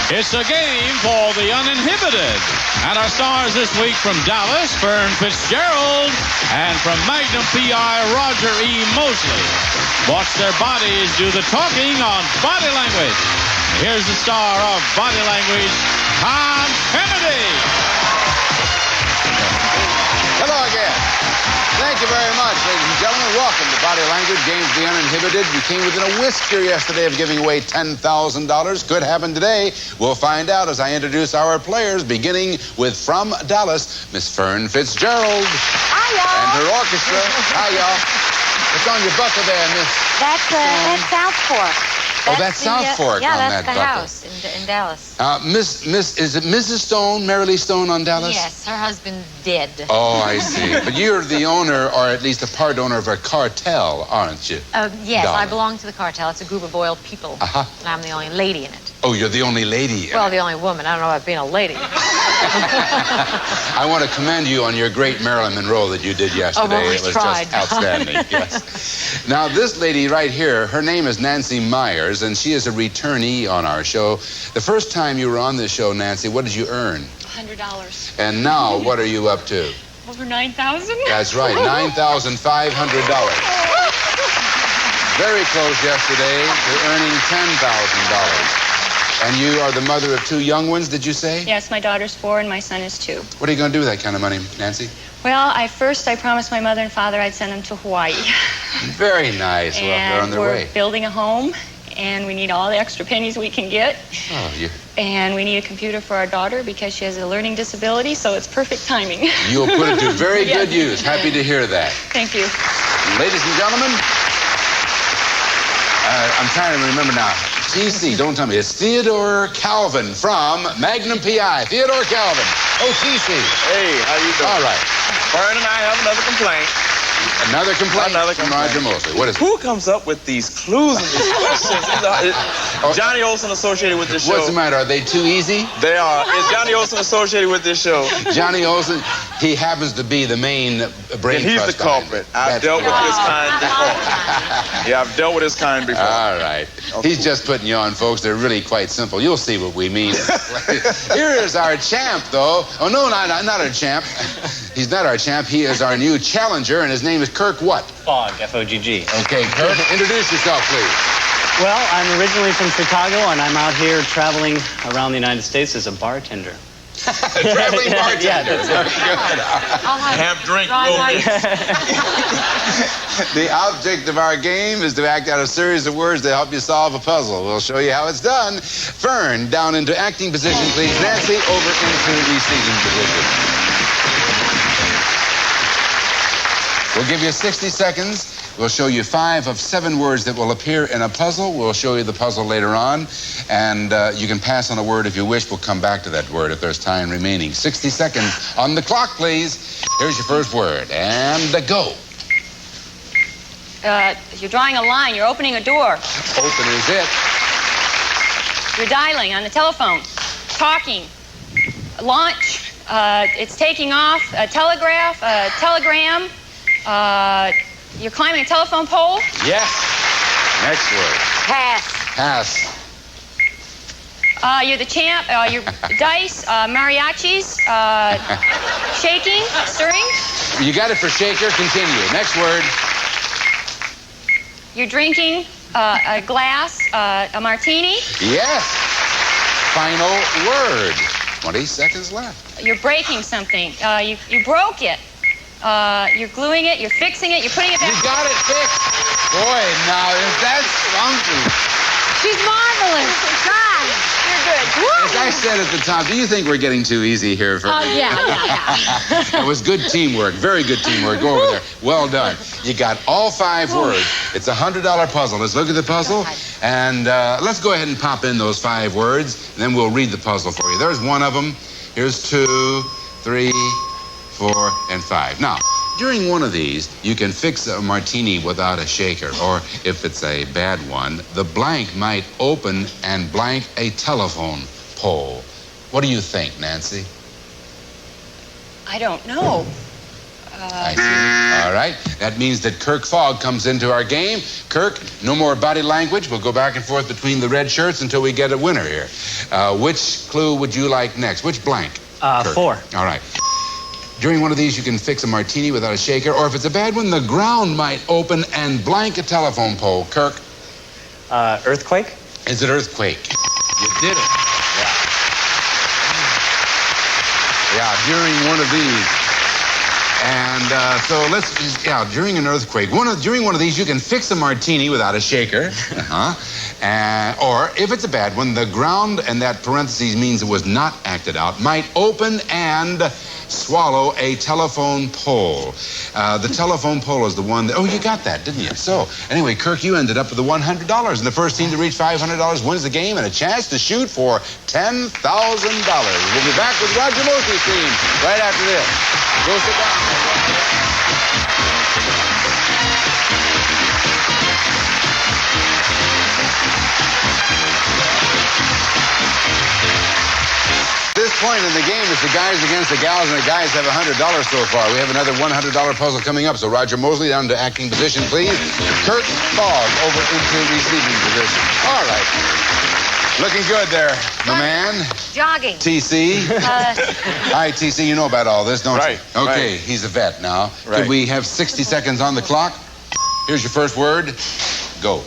It's a game for the uninhibited. And our stars this week from Dallas, Fern Fitzgerald, and from Magnum PI, Roger E. Mosley. Watch their bodies do the talking on Body Language. Here's the star of Body Language, Tom Kennedy. Hello again. Thank you very much, ladies and gentlemen. Welcome to Body Language, Games of the Uninhibited. We came within a whisker yesterday of giving away $10,000. Could happen today. We'll find out as I introduce our players, beginning with from Dallas, Miss Fern Fitzgerald. Hi, y'all. And her orchestra. Hi, y'all. What's on your buckle there, Miss? That's South Fork. That's South Fork yeah, on that's that the buckle. house in Dallas. Is it Mrs. Stone, Marilee Stone on Dallas? Yes, her husband's dead. Oh, I see. But you're the owner, or at least a part owner of a cartel, aren't you? Yes, Darling. I belong to the cartel. It's a group of oiled people. Uh-huh. And I'm the only lady in it. Oh, you're the only lady. Well, the only woman. I don't know about being a lady. I want to commend you on your great Marilyn Monroe that you did yesterday. well, we it was tried. just outstanding. Yes. Now, this lady right here, her name is Nancy Myers, and she is a returnee on our show. The first time you were on this show, Nancy, what did you earn? $100. And now, what are you up to? Over 9,000? That's right, $9,500. Very close yesterday to earning $10,000. And you are the mother of two young ones, did you say? Yes, my daughter's 4 and my son is 2. What are you going to do with that kind of money, Nancy? Well, I promised my mother and father I'd send them to Hawaii. Very nice. Well, they're on their way. We're building a home, and we need all the extra pennies we can get. Oh, you... And we need a computer for our daughter because she has a learning disability, so it's perfect timing. You'll put it to very good use. Happy to hear that. Thank you. Ladies and gentlemen, I'm trying to remember now. TC, don't tell me. It's Theodore Calvin from Magnum PI. Theodore Calvin. Oh, TC. Hey, how you doing? All right. Fern and I have another complaint. Another complaint? Another from complaint. Roger Mosley. What is it? Who comes up with these clues and these questions? Johnny Olsen associated with this show. What's the matter? Are they too easy? They are. Is Johnny Olsen associated with this show? Johnny Olsen, he happens to be the main brain And he's trust the behind culprit. it. I've dealt with this kind before. Yeah, I've dealt with this kind before. All right. Okay. He's just putting you on, folks. They're really quite simple. You'll see what we mean. Here is our champ, though. Oh, no, not our champ. He's not our champ. He is our new challenger, and his name is Kurt what? Fogg, F-O-G-G. Okay, Kurt, introduce yourself, please. Well, I'm originally from Chicago, and I'm out here traveling around the United States as a bartender. Traveling bartender. Yeah, that's very good. Have drink. The object of our game is to act out a series of words to help you solve a puzzle. We'll show you how it's done. Fern, down into acting position, please. Nancy, over into receiving position. We'll give you 60 seconds. We'll show you 5 of 7 words that will appear in a puzzle. We'll show you the puzzle later on. And you can pass on a word if you wish. We'll come back to that word if there's time remaining. 60 seconds on the clock, please. Here's your first word. And go. You're drawing a line. You're opening a door. Open is it. You're dialing on the telephone. Talking. Launch. It's taking off. A telegraph. A telegram. You're climbing a telephone pole. Yes. Next word. Pass. Pass. You're the champ. You're dice. Mariachis. Shaking. Stirring. You got it for shaker. Continue. Next word. You're drinking a glass. A martini. Yes. Final word. 20 seconds left. You're breaking something. You broke it. You're gluing it, you're fixing it, you're putting it back. You got it fixed. Boy, now, if that's funky. She's marvelous. God. You're good. As I said at the top, do you think we're getting too easy here? Oh, yeah. That was good teamwork. Very good teamwork. Go over there. Well done. You got all 5 words. It's a $100 puzzle. Let's look at the puzzle. And let's go ahead and pop in those 5 words. And then we'll read the puzzle for you. There's one of them. Here's 2, 3, 4, and 5. Now, during one of these, you can fix a martini without a shaker, or if it's a bad one, the blank might open and blank a telephone pole. What do you think, Nancy? I don't know. I see. All right. That means that Kurt Fogg comes into our game. Kirk, no more body language. We'll go back and forth between the red shirts until we get a winner here. Which clue would you like next? Which blank? 4. All right. During one of these, you can fix a martini without a shaker, or if it's a bad one, the ground might open and blank a telephone pole. Kirk? Earthquake? Is it earthquake? You did it. Yeah, during one of these. And during an earthquake, during one of these, you can fix a martini without a shaker. Or if it's a bad one, the ground, and that parentheses means it was not acted out, might open and swallow a telephone pole. The telephone pole is the one that, you got that, didn't you? So, anyway, Kirk, you ended up with the $100, and the first team to reach $500 wins the game and a chance to shoot for $10,000. We'll be back with Roger Mosley's team right after this. Go sit down. This point in the game is the guys against the gals, and the guys have $100 so far. We have another $100 puzzle coming up. So Roger Mosley down to acting position, please. Kurt Fogg over into receiving position. All right. Looking good there, my man. Jogging. TC. All right, TC, you know about all this, don't you? Okay, right. He's a vet now. Right. Could we have 60 seconds on the clock? Here's your first word. Go.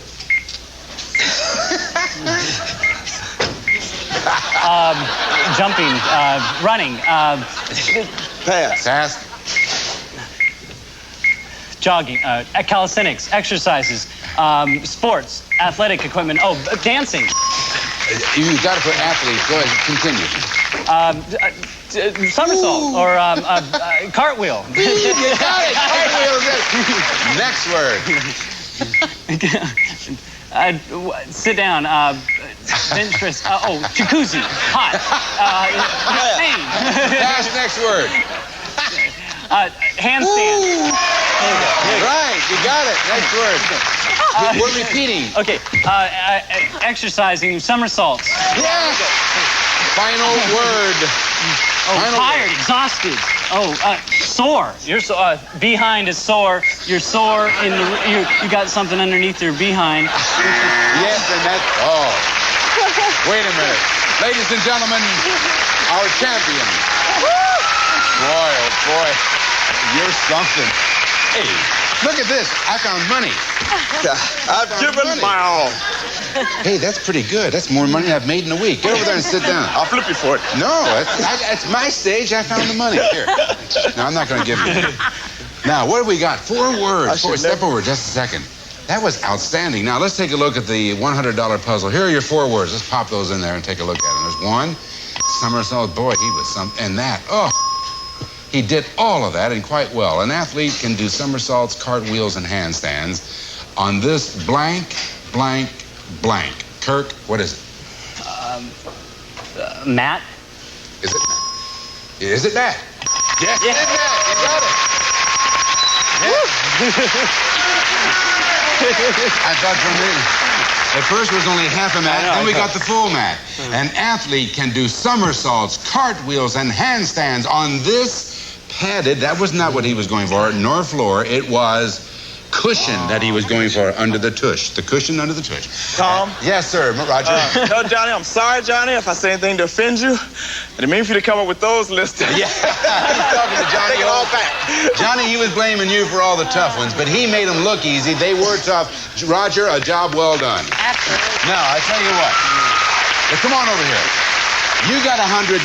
Jumping, running, Pass. jogging, calisthenics, exercises, sports, athletic equipment. Dancing. You've got to put athlete. Go ahead, continue. Somersault or cartwheel. You got it. Next word. Sit down. Bench press. Jacuzzi. Hot. Pass. Next word. Handstand. Right, you got it. Next word. We're repeating. Okay. Exercising. Somersaults. Yes. Final word. Tired. Exhausted. Sore. You're behind is sore. You're sore in the. You got something underneath your behind. Yes, and that's. Wait a minute. Ladies and gentlemen, our champion. Boy, oh boy. You're something. Hey, look at this. I found money. I've given my all. Hey, that's pretty good. That's more money I've made in a week. Get over there and sit down. I'll flip you for it. No, it's my stage. I found the money. Here. No, I'm not going to give you it. Now, what have we got? 4 words. Step over just a second. That was outstanding. Now, let's take a look at the $100 puzzle. Here are your 4 words. Let's pop those in there and take a look at them. There's 1, somersault. Boy, he was and that. He did all of that and quite well. An athlete can do somersaults, cartwheels, and handstands on this blank, blank, blank. Kirk, what is it? Matt. Is it Matt? Is it Matt? Yes, it is Matt. You got it. I thought for a minute. At first it was only half a mat, then we got the full mat. An athlete can do somersaults, cartwheels, and handstands on this padded, that was not what he was going for, nor floor. It was cushion that he was going for under the tush. The cushion under the tush. Tom? Yes, sir, Roger. No, Johnny, I'm sorry, Johnny, if I say anything to offend you. I didn't mean for you to come up with those lists. Yeah, he's talking to Johnny. Take it all back. Johnny, he was blaming you for all the tough ones, but he made them look easy. They were tough. Roger, a job well done. Absolutely. Now, I tell you what. Now, come on over here. You got $100.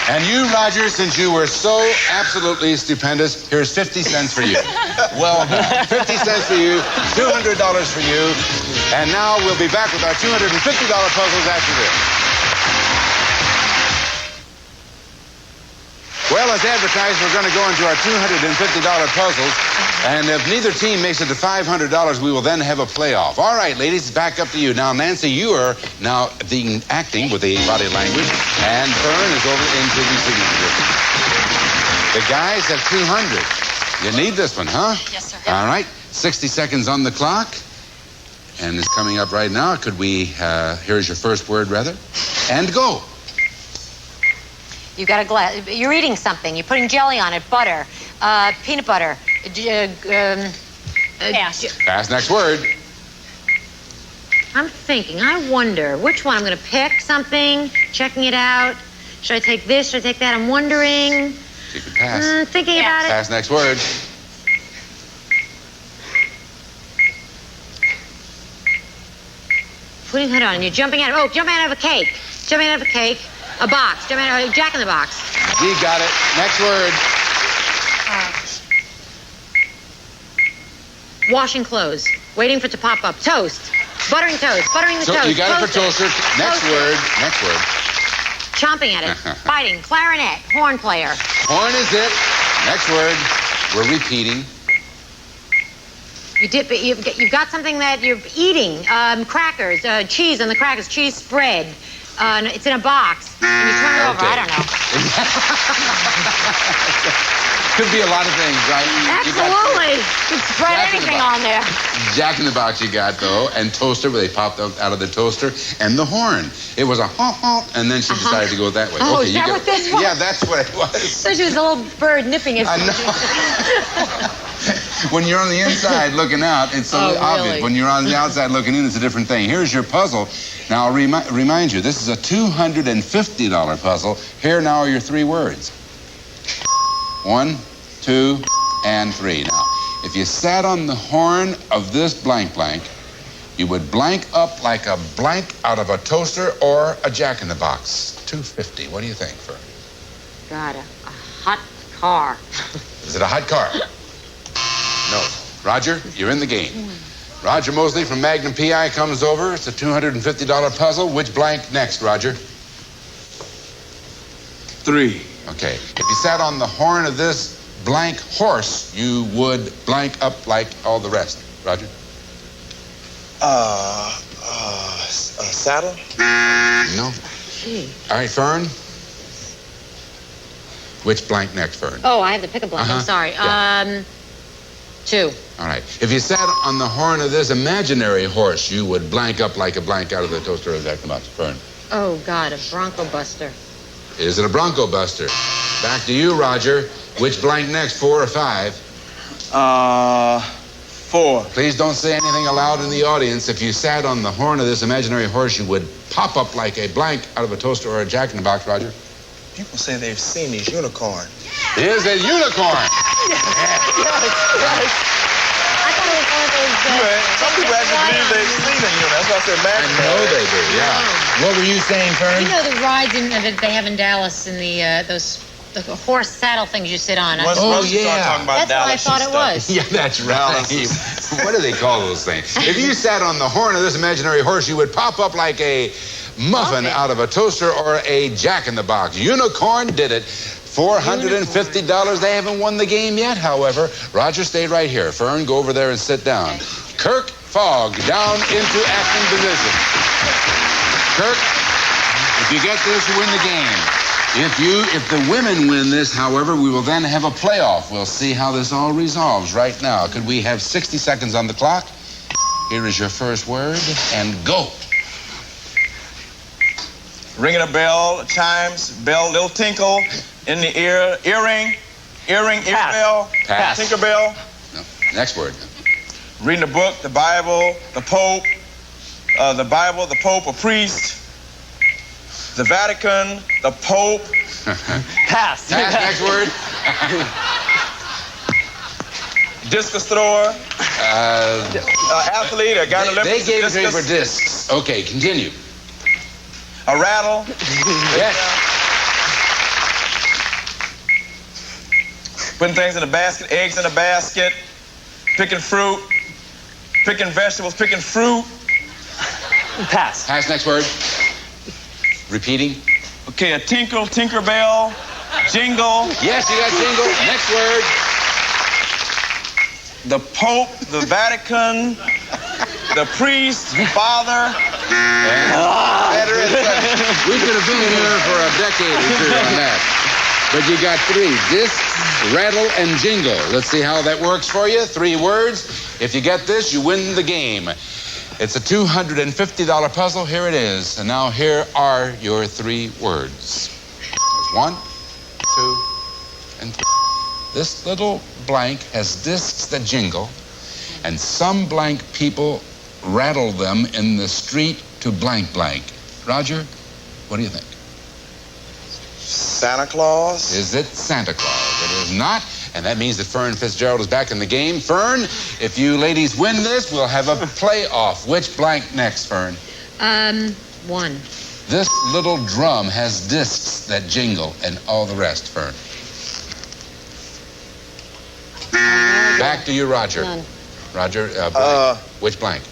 And you, Roger, since you were so absolutely stupendous, here's 50 cents for you. Well done. 50 cents for you, $200 for you. And now we'll be back with our $250 puzzles after this. Well, as advertised, we're going to go into our $250 puzzles. And if neither team makes it to $500, we will then have a playoff. All right, ladies, it's back up to you. Now, Nancy, you are now acting with the body language, and Fern is over into receiving position. The guys have 200. You need this one, huh? Yes, sir. All right, 60 seconds on the clock. And it's coming up right now. Could we, here's your first word, rather. And go. You've got a glass. You're eating something. You're putting jelly on it, butter. Peanut butter. Pass. Pass. Next word. I'm thinking, I wonder which one I'm going to pick something, checking it out. Should I take this? Should I take that? I'm wondering. You can pass. Thinking about it. Pass. Next word. Putting hood on. You're jumping out. Oh, jumping out of a cake. Jumping out of a cake. A box. Jumping out of a Jack in the Box. G got it. Next word. Washing clothes. Waiting for it to pop up. Toast. Buttering toast. Buttering the toast. You got it for toaster. Next word. Next word. Chomping at it. Biting. Clarinet. Horn player. Horn is it. Next word. We're repeating. You dip it. You've got something that you're eating. Crackers. Cheese on the crackers. Cheese spread. It's in a box. And you turn it over. Okay. I don't know. Could be a lot of things, right? Absolutely. You can spread anything on there. Jack in the Box you got, though, and toaster, where they popped out of the toaster, and the horn. It was a honk, and then she decided to go that way. Oh, okay, is that what this was? Yeah, that's what it was. So she was a little bird nipping it. I know. When you're on the inside looking out, it's so obvious. Really? When you're on the outside looking in, it's a different thing. Here's your puzzle. Now, I'll remind you, this is a $250 puzzle. Here now are your three words. 1, 2, and 3. Now, if you sat on the horn of this blank blank, you would blank up like a blank out of a toaster or a Jack in the Box. $250. What do you think, Fern? God, a hot car. Is it a hot car? No. Roger, you're in the game. Roger Mosley from Magnum PI comes over. It's a $250 puzzle. Which blank next, Roger? 3. Okay. If you sat on the horn of this blank horse, you would blank up like all the rest. Roger? Saddle? No. Gee. All right, Fern. Which blank next, Fern? Oh, I have to pick a blank. I'm sorry. Yeah. 2. All right. If you sat on the horn of this imaginary horse, you would blank up like a blank out of the toaster or Jack in the Box. Fern. Oh, God, a Bronco Buster. Is it a Bronco Buster? Back to you, Roger. Which blank next, 4 or 5? 4. Please don't say anything aloud in the audience. If you sat on the horn of this imaginary horse, you would pop up like a blank out of a toaster or a Jack in the Box, Roger. People say they've seen these unicorns. Here's a unicorn. I thought it was one of those... Some people actually believe they've seen a unicorn. That's what I said, I know they do, yeah. What were you saying, Fern? You know the rides that they have in Dallas and the horse saddle things you sit on. Once you start talking about That's what I thought it was. Yeah, that's right. What do they call those things? If you sat on the horn of this imaginary horse, you would pop up like a muffin out of a toaster or a Jack in the Box. Unicorn did it. $450. They haven't won the game yet, however. Roger, stay right here. Fern, go over there and sit down. Okay. Kurt Fogg down into acting position. Kurt, if you get this, you win the game. If the women win this, however, we will then have a playoff. We'll see how this all resolves right now. Could we have 60 seconds on the clock? Here is your first word, and go. Ringing a bell, chimes, bell, little tinkle in the ear, earring, ear bell, Pass. tinker bell. No. Next word. Reading the book, the Bible, the Pope, a priest, the Vatican, the Pope. Pass. Next word. Discus thrower, athlete, a guy in the They gave it to you discus. for discs. Okay, continue. A rattle. Yes. Putting things in a basket, eggs in a basket, picking fruit, picking vegetables, picking fruit. Pass. Pass. Next word. Repeating. Okay, a tinkle, tinker bell, jingle, Yes, you got jingle. Next word. the Pope, the Vatican, the priest, father. Better and better. We could have been here for a decade or two on that. But you got 3. Discs, rattle, and jingle. Let's see how that works for you. 3 words. If you get this, you win the game. It's a $250 puzzle. Here it is. And now here are your 3 words. 1, 2, and 3. This little blank has discs that jingle, and some blank people rattle them in the street to blank blank. Roger, what do you think? Santa Claus? Is it Santa Claus? It is not, and that means that Fern Fitzgerald is back in the game. Fern, if you ladies win this, we'll have a playoff. Which blank next, Fern? One. This little drum has discs that jingle and all the rest, Fern. Back to you, Roger. None. Roger, blank. Which blank?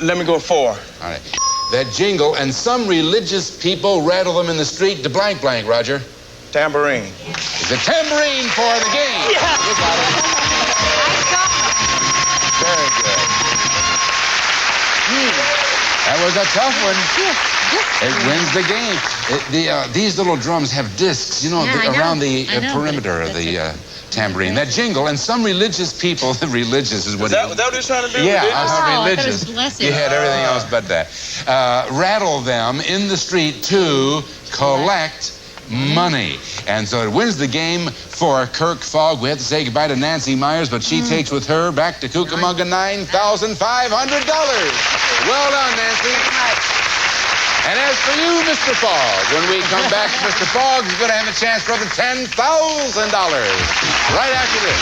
Let me go 4. All right. That jingle, and some religious people rattle them in the street to blank blank, Roger. Tambourine. It's a tambourine for the game. Yeah. You got it. Very good. That was a tough one. It wins the game. These little drums have discs, you know, Yeah, I know. around the I know, perimeter of the tambourine. That jingle, and some religious people, religious is what Was that what you're trying to do? Yeah, Religious? I thought it religious. was blessed. You had everything else but that. Rattle them in the street to collect money. And so it wins the game for Kurt Fogg. We have to say goodbye to Nancy Myers, but she takes with her back to Cucamonga $9,500. Well done, Nancy. And as for you, Mr. Fogg, when we come back, Mr. Fogg is going to have a chance for the $10,000 right after this.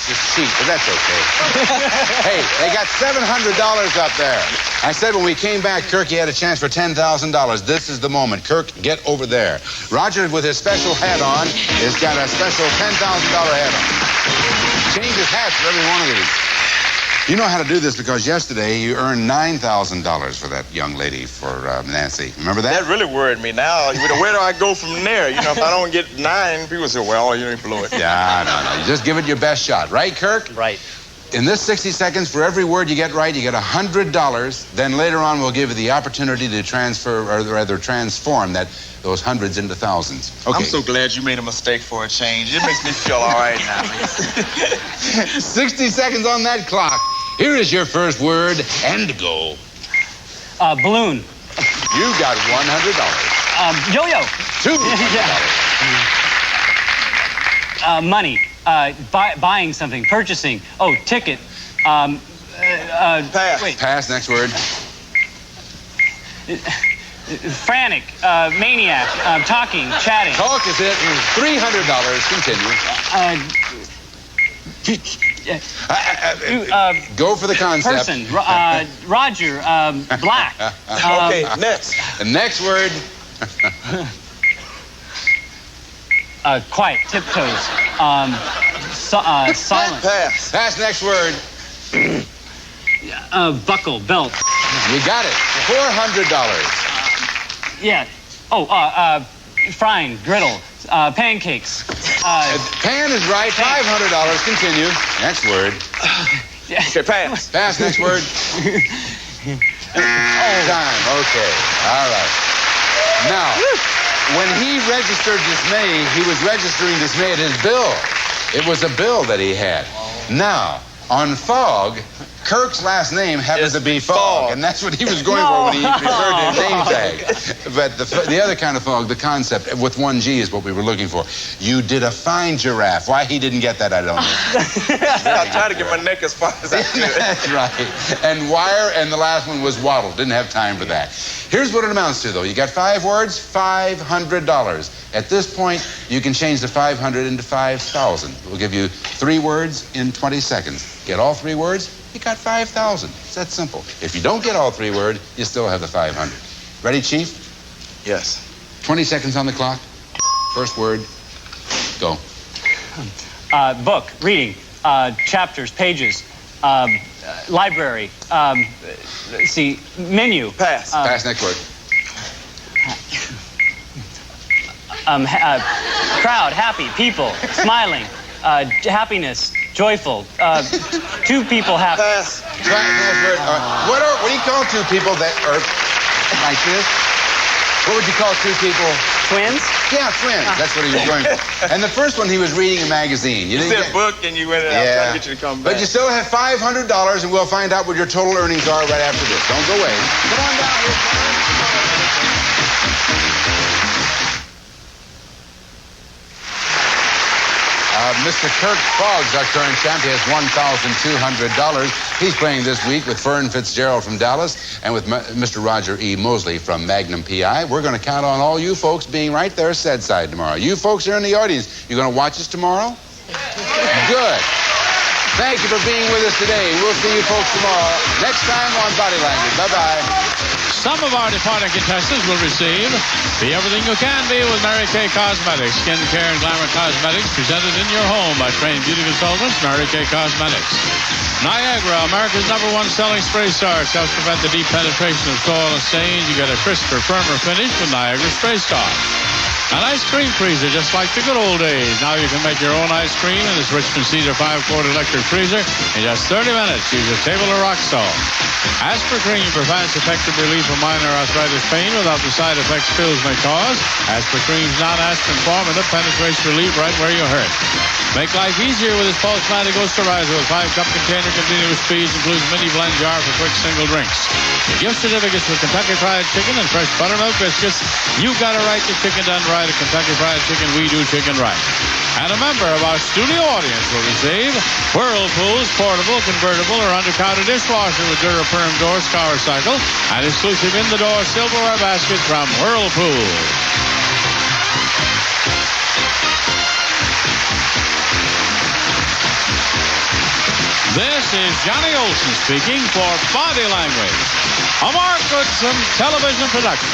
Just cheat, but that's okay. Hey, they got $700 up there. I said when we came back, Kirk, he had a chance for $10,000. This is the moment. Kirk, get over there. Roger, with his special hat on, has got a special $10,000 hat on. Changes hats for every one of these. You know how to do this because yesterday you earned $9,000 for that young lady, for Nancy. Remember that? That really worried me now. Where do I go from there? You know, if I don't get 9, people say, well, you ain't blow it. Yeah, no. You just give it your best shot. Right, Kirk? Right. In this 60 seconds, for every word you get right, you get $100. Then later on, we'll give you the opportunity to transfer, or rather transform those hundreds into thousands. Okay. I'm so glad you made a mistake for a change. It makes me feel all right now. 60 seconds on that clock. Here is your first word, and go. Balloon. You got $100. Yo-yo. $200. Money. Buying something. Purchasing. Oh, ticket. Pass. Wait. Pass, next word. Frantic. Maniac. Talking. Chatting. Talk is it. $300. Continue. Go for the concept. Person. Roger. Black. Okay, next. The next word. Quiet. Tiptoes. Silent. Pass. Pass, next word. Buckle. Belt. You got it. $400. Yeah. Oh, frying. Griddle. Pancakes. Pan is right. $500. Continue. Next word. Okay, pass. Pass, next word. Time. Okay. All right. Now, when he registered dismay, he was registering dismay at his bill. It was a bill that he had. Now, on Fogg, Kirk's last name happens to be Fogg, and that's what he was going for when he referred to his name tag. But the other kind of Fogg, the concept with 1 G is what we were looking for. You did a fine giraffe. Why he didn't get that, I don't know. I tried to get my neck as far as I could. That's right. And wire, and the last one was waddle. Didn't have time for that. Here's what it amounts to, though. You got 5 words, $500. At this point, you can change the 500 into 5,000. We'll give you 3 words in 20 seconds. Get all 3 words, you got 5,000. It's that simple. If you don't get all 3 words, you still have the 500. Ready, Chief? Yes. 20 seconds on the clock. First word, go. Book. Reading. Chapters. Pages. Library. Let's see. Menu. Pass. Pass, next word. Crowd. Happy. People. Smiling. Happiness. Joyful. 2 people happy. Pass. Next word. What do you call 2 people that are like this? What would you call 2 people Twins? Yeah, twins. That's what he was going for. And the first one, he was reading a magazine. You said book and you went out trying to get you to come back. But you still have $500, and we'll find out what your total earnings are right after this. Don't go away. Come on down here. Mr. Kurt Fogg is our current champ. He has $1,200. He's playing this week with Fern Fitzgerald from Dallas and with Mr. Roger E. Mosley from Magnum PI. We're going to count on all you folks being right there said side tomorrow. You folks are in the audience. You going to watch us tomorrow? Good. Thank you for being with us today. We'll see you folks tomorrow. Next time on Body Language. Bye-bye. Some of our departing contestants will receive Be Everything You Can Be with Mary Kay Cosmetics. Skin care and glamour cosmetics presented in your home by trained beauty consultants, Mary Kay Cosmetics. Niagara, America's #1 selling spray starch, helps prevent the deep penetration of soil and stains. You get a crisper, firmer finish with Niagara Spray Starch. An ice cream freezer, just like the good old days. Now you can make your own ice cream in this Richmond Cedar 5-quart electric freezer in just 30 minutes. Use a table or rock salt. Asper-Cream provides effective relief of minor arthritis pain without the side effects pills may cause. Asper-Cream's non-aspirin formula penetrates relief right where you hurt. Make life easier with this Pulse-Matic Osterizer with 5-cup container, continuous speeds, includes mini blend jar for quick single drinks. Gift certificates for Kentucky Fried Chicken and fresh buttermilk biscuits. You got a right to chicken done right at Kentucky Fried Chicken. We do chicken right. And a member of our studio audience will receive Whirlpool's portable, convertible, or undercounter dishwasher with Duraperm door scour cycle and exclusive in-the-door silverware basket from Whirlpool. This is Johnny Olson speaking for Body Language, a Mark Goodson television production.